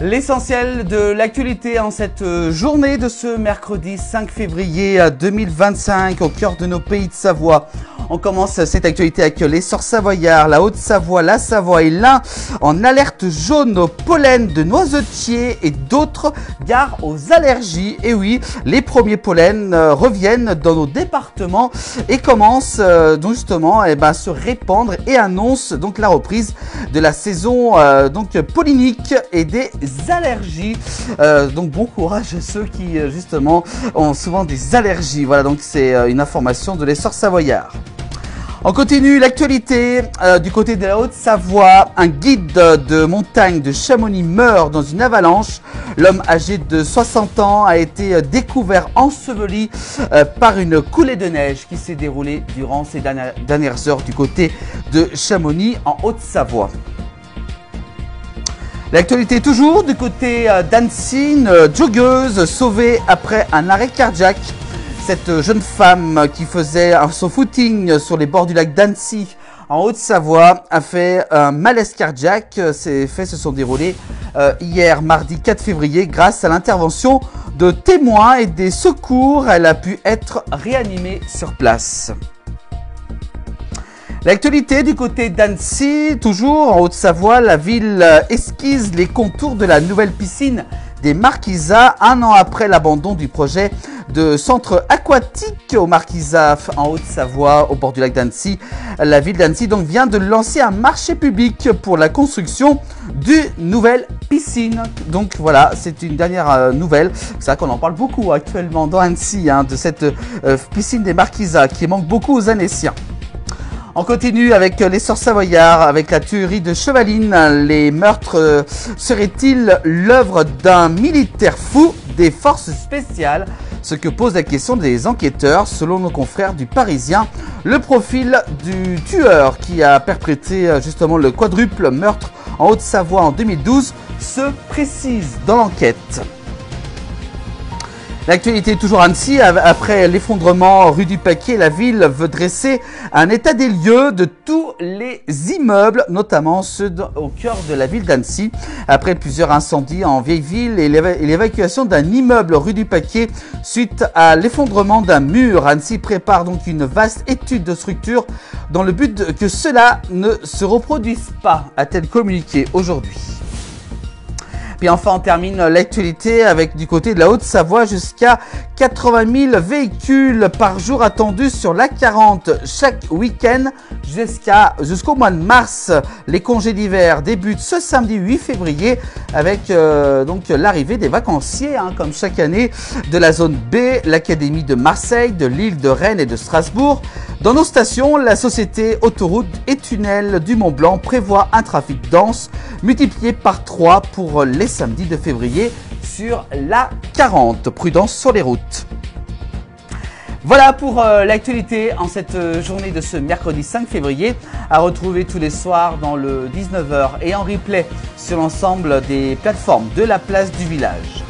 L'essentiel de l'actualité en cette journée de ce mercredi 5 février 2025 au cœur de nos pays de Savoie. On commence cette actualité avec l'essor savoyard, la Haute-Savoie, la Savoie et l'Ain en alerte jaune au pollen de noisetiers et d'autres gares aux allergies. Et oui, les premiers pollens reviennent dans nos départements et commencent donc justement à se répandre et annoncent donc la reprise de la saison pollinique et des allergies. Donc bon courage à ceux qui justement ont souvent des allergies. Voilà, donc c'est une information de l'essor savoyard. On continue l'actualité du côté de la Haute-Savoie. Un guide de montagne de Chamonix meurt dans une avalanche. L'homme âgé de 60 ans a été découvert enseveli par une coulée de neige qui s'est déroulée durant ces dernières heures du côté de Chamonix en Haute-Savoie. L'actualité toujours du côté d'Annecy, une joggeuse sauvée après un arrêt cardiaque. Cette jeune femme qui faisait son footing sur les bords du lac d'Annecy en Haute-Savoie a fait un malaise cardiaque. Ces faits se sont déroulés hier mardi 4 février grâce à l'intervention de témoins et des secours. Elle a pu être réanimée sur place. L'actualité du côté d'Annecy, toujours en Haute-Savoie, la ville esquisse les contours de la nouvelle piscine des Marquisats, un an après l'abandon du projet de centre aquatique aux Marquisats en Haute-Savoie, au bord du lac d'Annecy. La ville d'Annecy donc vient de lancer un marché public pour la construction d'une nouvelle piscine. Donc voilà, c'est une dernière nouvelle. C'est vrai qu'on en parle beaucoup actuellement dans Annecy, de cette piscine des Marquisats qui manque beaucoup aux Annéciens. On continue avec l'essor savoyard, avec la tuerie de Chevaline. Les meurtres seraient-ils l'œuvre d'un militaire fou des forces spéciales? Ce que pose la question des enquêteurs. Selon nos confrères du Parisien, le profil du tueur qui a perpétré justement le quadruple meurtre en Haute-Savoie en 2012 se précise dans l'enquête. L'actualité toujours à Annecy, après l'effondrement rue du Paquier, la ville veut dresser un état des lieux de tous les immeubles, notamment ceux au cœur de la ville d'Annecy. Après plusieurs incendies en vieille ville et l'évacuation d'un immeuble rue du Paquier suite à l'effondrement d'un mur, Annecy prépare donc une vaste étude de structure dans le but que cela ne se reproduise pas, a-t-elle communiqué aujourd'hui. Puis enfin, on termine l'actualité avec du côté de la Haute-Savoie, jusqu'à 80 000 véhicules par jour attendus sur l'A40 chaque week-end jusqu'au mois de mars. Les congés d'hiver débutent ce samedi 8 février avec donc l'arrivée des vacanciers, comme chaque année, de la zone B, l'Académie de Marseille, de l'île de Rennes et de Strasbourg. Dans nos stations, la société Autoroute et Tunnels du Mont-Blanc prévoit un trafic dense multiplié par 3 pour les samedis de février sur la 40. Prudence sur les routes. Voilà pour l'actualité en cette journée de ce mercredi 5 février, à retrouver tous les soirs dans le 19h et en replay sur l'ensemble des plateformes de la place du village.